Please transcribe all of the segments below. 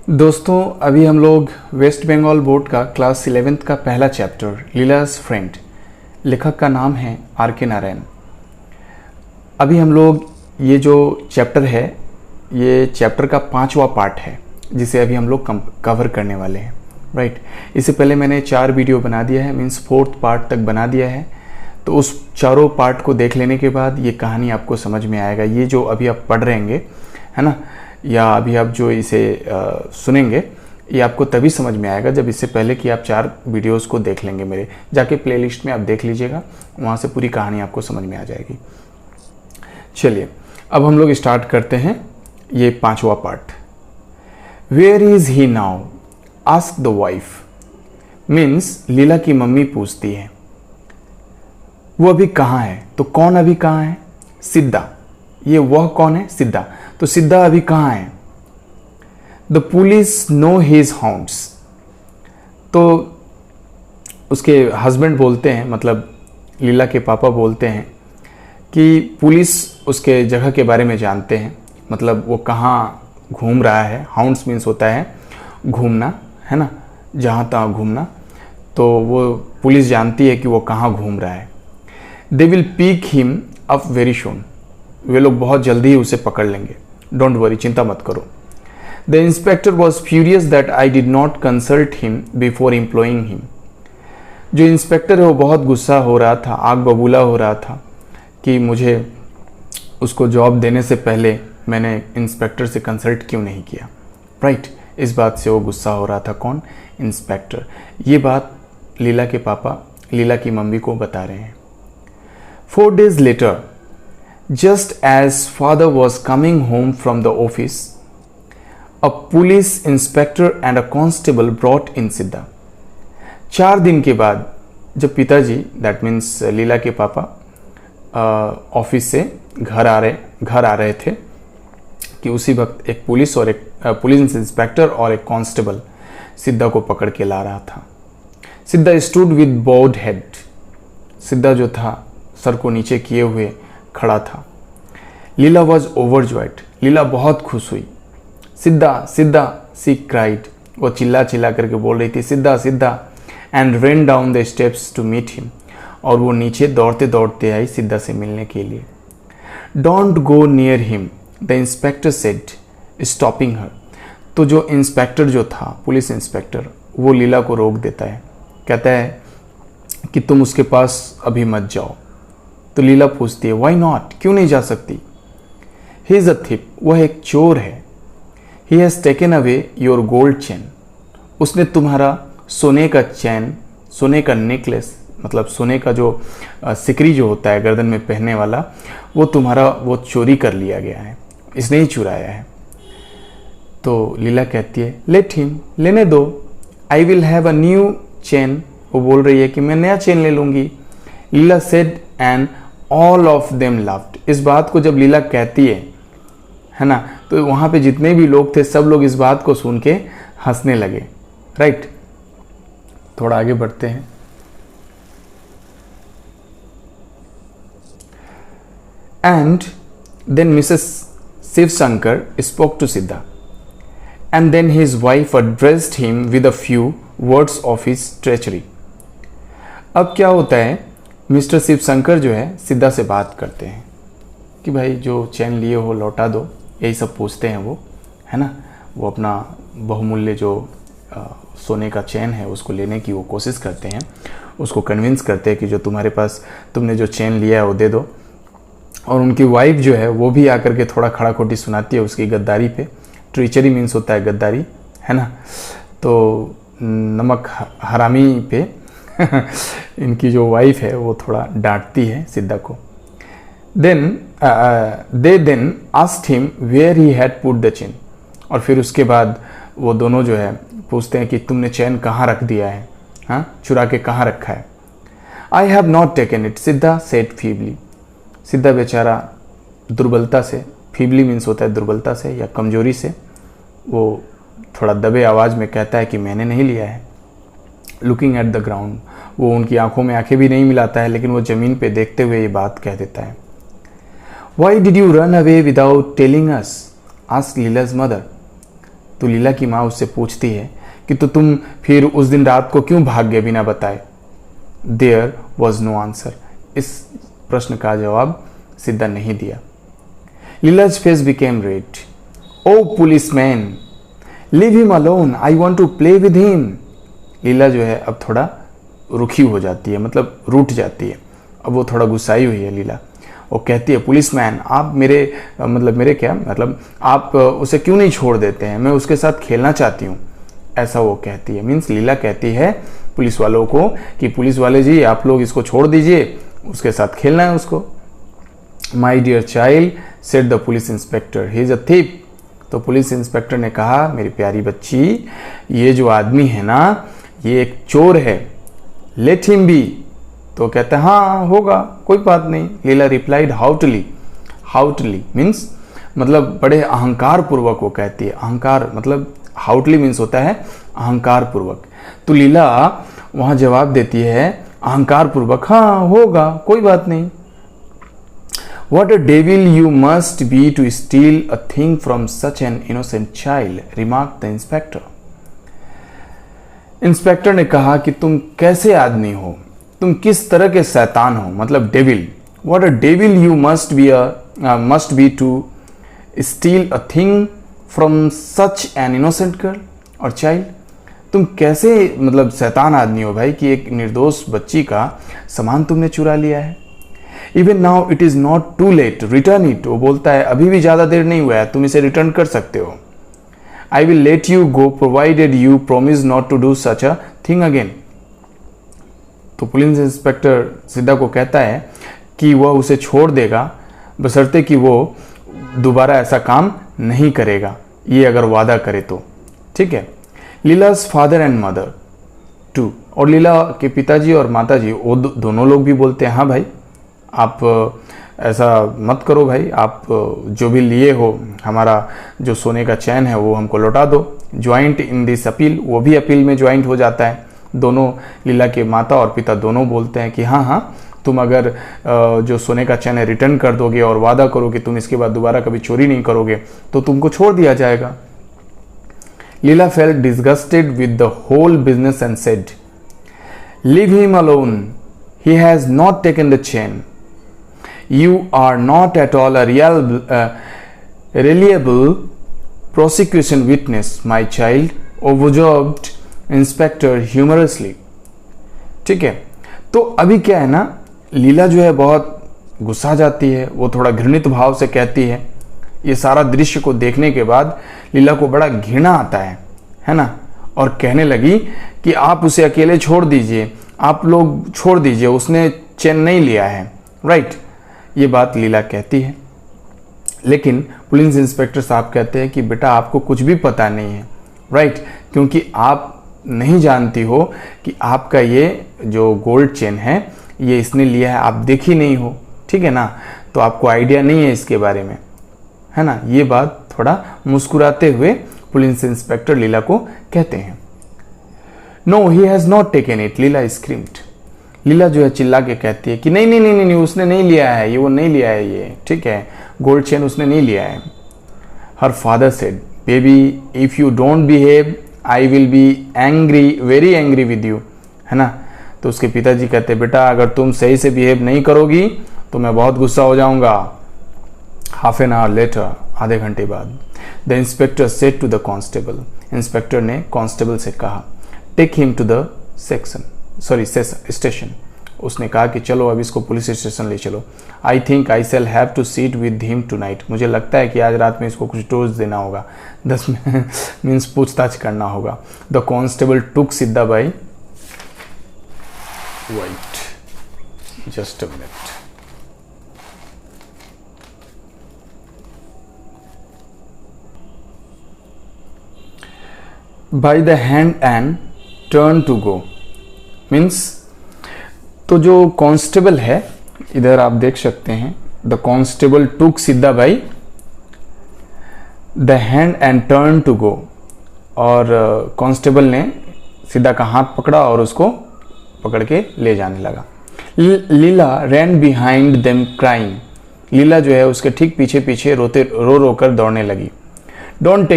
दोस्तों अभी हम लोग वेस्ट बंगाल बोर्ड का क्लास 11th का पहला चैप्टर लीलाज फ्रेंड, लेखक का नाम है आर.के. नारायण। अभी हम लोग ये जो चैप्टर है ये चैप्टर का 5वां पार्ट है जिसे अभी हम लोग कवर करने वाले हैं, राइट। इससे पहले मैंने 4 वीडियो बना दिया है, मीन्स 4th पार्ट तक बना दिया है। तो उस चारों पार्ट को देख लेने के बाद ये कहानी आपको समझ में आएगा। ये जो अभी आप पढ़ रहेंगे है ना, या अभी आप जो इसे सुनेंगे ये आपको तभी समझ में आएगा जब इससे पहले कि आप 4 वीडियोस को देख लेंगे। मेरे जाके प्लेलिस्ट में आप देख लीजिएगा, वहाँ से पूरी कहानी आपको समझ में आ जाएगी। चलिए अब हम लोग स्टार्ट करते हैं ये 5वां part. Where is he now ask the wife, means Leela की मम्मी पूछती है वो अभी कहाँ है। तो कौन अभी कहाँ है? सिद्धा। ये वह कौन है? सिद्धा। तो सिद्धा अभी कहाँ है? The police know his hounds. तो उसके हस्बैंड बोलते हैं, मतलब लीला के पापा बोलते हैं कि पुलिस उसके जगह के बारे में जानते हैं, मतलब वो कहाँ घूम रहा है। हाउंड्स मीन्स होता है घूमना, है ना, जहाँ तहाँ घूमना। तो वो पुलिस जानती है कि वो कहाँ घूम रहा है। They will pick him up very soon. वे लोग बहुत जल्दी ही उसे पकड़ लेंगे। डोंट वरी, चिंता मत करो। The inspector was furious that I did not consult him before employing him. जो इंस्पेक्टर है वो बहुत गुस्सा हो रहा था, आग बबूला हो रहा था कि मुझे उसको जॉब देने से पहले मैंने इंस्पेक्टर से कंसल्ट क्यों नहीं किया, राइट। इस बात से वो गुस्सा हो रहा था। कौन? इंस्पेक्टर। ये बात लीला के पापा लीला की मम्मी को बता रहे हैं। 4 days later, just as father was coming home from the office, a police inspector and a constable brought in सिद्धा। 4 दिन के बाद जब पिताजी, दैट मीन्स लीला के पापा, ऑफिस से घर आ रहे थे कि उसी वक्त एक पुलिस इंस्पेक्टर और एक कांस्टेबल सिद्धा को पकड़ के ला रहा था। सिद्धा स्टूड विद बॉड हेड। सिद्धा जो था सर को नीचे किए हुए खड़ा था। लीला वॉज ओवरजॉयड। लीला बहुत खुश हुई। सिद्धा सिद्धा सी क्राइड। वो चिल्ला चिल्ला करके बोल रही थी Siddha Siddha, and ran down the steps to meet him. और वो नीचे दौड़ते दौड़ते आई सिद्धा से मिलने के लिए। Don't go near him, the inspector said, stopping her. तो जो इंस्पेक्टर जो था, पुलिस इंस्पेक्टर, वो लीला को रोक देता है, कहता है कि तुम उसके पास अभी मत जाओ। तो लीला पूछती है व्हाई नॉट, क्यों नहीं जा सकती? ही इज अ थिप, वह एक चोर है। He has taken away your gold chain, उसने तुम्हारा सोने का चैन, सोने का नेकलेस, मतलब सोने का जो सिकरी जो होता है गर्दन में पहनने वाला, वो तुम्हारा वो चोरी कर लिया गया है, इसने ही चुराया है। तो लीला कहती है लेट हिम, लेने दो, I will have a new chain. वो बोल रही है कि मैं नया चेन ले लूंगी। Leela said and all of them loved. इस बात को जब लीला कहती है ना, तो वहां पे जितने भी लोग थे सब लोग इस बात को सुन के हंसने लगे, राइट। थोड़ा आगे बढ़ते हैं। And then Mrs Shivshankar spoke to Siddha, and then his wife addressed him with a few words of his treachery. अब क्या होता है, मिस्टर शिवशंकर जो है सिद्धा से बात करते हैं कि भाई जो चैन लिए हो लौटा दो, यही सब पूछते हैं वो, है ना। वो अपना बहुमूल्य जो सोने का चैन है उसको लेने की वो कोशिश करते हैं, उसको कन्विंस करते हैं कि जो तुम्हारे पास तुमने जो चैन लिया है वो दे दो। और उनकी वाइफ जो है वो भी आकर के थोड़ा खड़ा खोटी सुनाती है उसकी गद्दारी पे। ट्रीचरी मीन्स होता है गद्दारी, है ना। तो नमक हरामी पे इनकी जो वाइफ है वो थोड़ा डांटती है सिद्धा को। They then asked him where he had put the chain. और फिर उसके बाद वो दोनों जो है पूछते हैं कि तुमने चैन कहाँ रख दिया है, हाँ, चुरा के कहाँ रखा है। I have not taken it, सिद्धा सेड फीबली। सिद्धा बेचारा दुर्बलता से, फीबली मीन्स होता है दुर्बलता से या कमजोरी से, वो थोड़ा दबे आवाज़ में कहता है कि मैंने नहीं लिया है। लुकिंग एट द ग्राउंड, वो उनकी आंखों में आंखें भी नहीं मिलाता है, लेकिन वो ज़मीन पे देखते हुए ये बात कह देता है। Why did you run away without telling us, asked लीलाज mother. तो लीला की माँ उससे पूछती है कि तो तुम फिर उस दिन रात को क्यों भाग गए बिना बताए? There was no answer. इस प्रश्न का जवाब सिद्धा नहीं दिया। Leela's face became red. Oh policeman, leave him alone, I want to play with him. Leela जो है अब थोड़ा रुखी हो जाती है, मतलब रूठ जाती है। अब वो थोड़ा गुस्साई हुई है लीला। वो कहती है, पुलिसमैन आप मेरे आप उसे क्यों नहीं छोड़ देते हैं? मैं उसके साथ खेलना चाहती हूँ, ऐसा वो कहती है। मीन्स लीला कहती है पुलिस वालों को कि पुलिस वाले जी आप लोग इसको छोड़ दीजिए, उसके साथ खेलना है उसको। My dear child said the police inspector, he is a thief. तो पुलिस इंस्पेक्टर ने कहा, मेरी प्यारी बच्ची, ये जो आदमी है ना, ये एक चोर है, लेट हिम बी। तो कहते हैं हाँ होगा, कोई बात नहीं। लीला रिप्लाइड हाउटली। हाउटली मीन्स मतलब बड़े अहंकार पूर्वक वो कहती है। अहंकार मतलब हाउटली मीन्स होता है अहंकार पूर्वक। तो लीला वहां जवाब देती है अहंकार पूर्वक, हाँ होगा, कोई बात नहीं। What a devil you must be to steal a thing from such an innocent child, remarked the inspector. Inspector ने कहा कि तुम कैसे आदमी हो, तुम किस तरह के शैतान हो, मतलब devil. What a devil you must be to steal a thing from such an innocent girl or child. तुम कैसे मतलब शैतान आदमी हो भाई कि एक निर्दोष बच्ची का सामान तुमने चुरा लिया है। Even now it is not too late, return it. वो बोलता है अभी भी ज्यादा देर नहीं हुआ है, तुम इसे रिटर्न कर सकते हो। I will let you go provided you promise not to do such a thing again. तो पुलिस इंस्पेक्टर सिद्धा को कहता है कि वह उसे छोड़ देगा बशर्ते कि वो दोबारा ऐसा काम नहीं करेगा, ये अगर वादा करे तो। ठीक है। लीलाज फादर एंड मदर टू, और लीला के पिताजी और माताजी वो दोनों लोग भी बोलते हैं हाँ भाई आप ऐसा मत करो भाई, आप जो भी लिए हो हमारा जो सोने का चैन है वो हमको लौटा दो। ज्वाइंट इन दिस अपील, वो भी अपील में ज्वाइंट हो जाता है। दोनों लीला के माता और पिता दोनों बोलते हैं कि हाँ हाँ तुम अगर जो सोने का चैन है रिटर्न कर दोगे और वादा करो कि तुम इसके बाद दोबारा कभी चोरी नहीं करोगे तो तुमको छोड़ दिया जाएगा। Leela felt disgusted with the whole business and said, leave him alone, he has not taken the chain, you are not at all a reliable prosecution witness, my child, observed inspector humorously. ठीक है। तो अभी क्या है ना, लीला जो है बहुत गुस्सा जाती है, वो थोड़ा घृणित भाव से कहती है। ये सारा दृश्य को देखने के बाद लीला को बड़ा घृणा आता है ना, और कहने लगी कि आप उसे अकेले छोड़ दीजिए, आप लोग छोड़ दीजिए, उसने चैन नहीं लिया है, राइट। ये बात लीला कहती है। लेकिन पुलिस इंस्पेक्टर साहब कहते हैं कि बेटा आपको कुछ भी पता नहीं है, राइट, क्योंकि आप नहीं जानती हो कि आपका ये जो गोल्ड चेन है ये इसने लिया है, आप देखी नहीं हो, ठीक है ना, तो आपको आइडिया नहीं है इसके बारे में, है ना। ये बात थोड़ा मुस्कुराते हुए पुलिस इंस्पेक्टर लीला को कहते हैं। No he has not taken it, Leela screamed. Leela जो है चिल्ला के कहती है कि नहीं नहीं नहीं नहीं उसने नहीं लिया है, ये वो नहीं लिया है, ये ठीक है, गोल्ड चेन उसने नहीं लिया है। Her father said, baby if you don't behave I will be angry, very angry with you, है ना। तो उसके पिताजी कहते हैं बेटा अगर तुम सही से बिहेव नहीं करोगी तो मैं बहुत गुस्सा हो जाऊंगा। हाफ एन आवर लेटर, आधे घंटे बाद, the inspector said to the constable, inspector ने कांस्टेबल से कहा, take him to the station. उसने कहा कि चलो अब इसको पुलिस स्टेशन ले चलो। I think I shall have to sit with him tonight, मुझे लगता है कि आज रात में इसको कुछ डोज देना होगा, 10 मीन्स पूछताछ करना होगा। The constable took Siddha by, wait, just a minute, by the hand and turn to go. Means तो जो कांस्टेबल है इधर आप देख सकते हैं, the constable took Siddha by the hand and turn to go, और कांस्टेबल ने सिद्धा का हाथ पकड़ा और उसको पकड़ के ले जाने लगा। लीला रैन बिहाइंड देम क्राइंग, लीला जो है उसके ठीक पीछे पीछे रो कर दौड़ने लगी। डोंट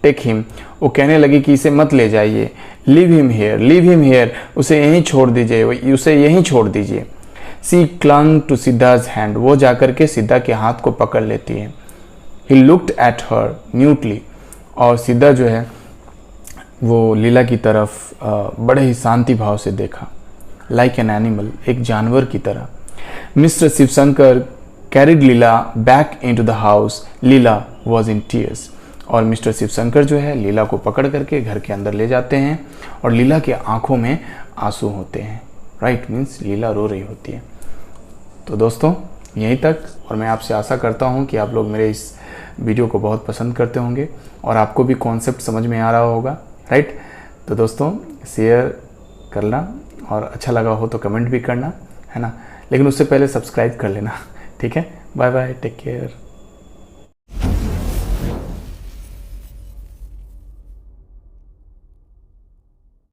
टेक हिम, वो कहने लगी कि इसे मत ले जाइए। लीव हिम हेयर, उसे यहीं छोड़ दीजिए, उसे यहीं छोड़ दीजिए। सी क्लंग टू सिद्धा's हैंड, वो जाकर के सिद्धा के हाथ को पकड़ लेती है। ही लुक्ड एट हर म्यूटली, और सिद्धा जो है वो लीला की तरफ बड़े ही शांति भाव से देखा। लाइक एन एनिमल, एक जानवर की तरह। Mister Shivshankar carried Leela back into the house, Leela was in tears, और मिस्टर शिवशंकर जो है लीला को पकड़ करके घर के अंदर ले जाते हैं और लीला के आंखों में आंसू होते हैं। राइट, मीन्स लीला रो रही होती है। तो दोस्तों यहीं तक, और मैं आपसे आशा करता हूँ कि आप लोग मेरे इस वीडियो को बहुत पसंद करते होंगे और आपको भी कॉन्सेप्ट समझ में आ रहा होगा। राइट, तो दोस्तों शेयर करना, और अच्छा लगा हो तो कमेंट भी करना, है ना, लेकिन उससे पहले सब्सक्राइब कर लेना। ठीक है, बाय बाय, टेक केयर।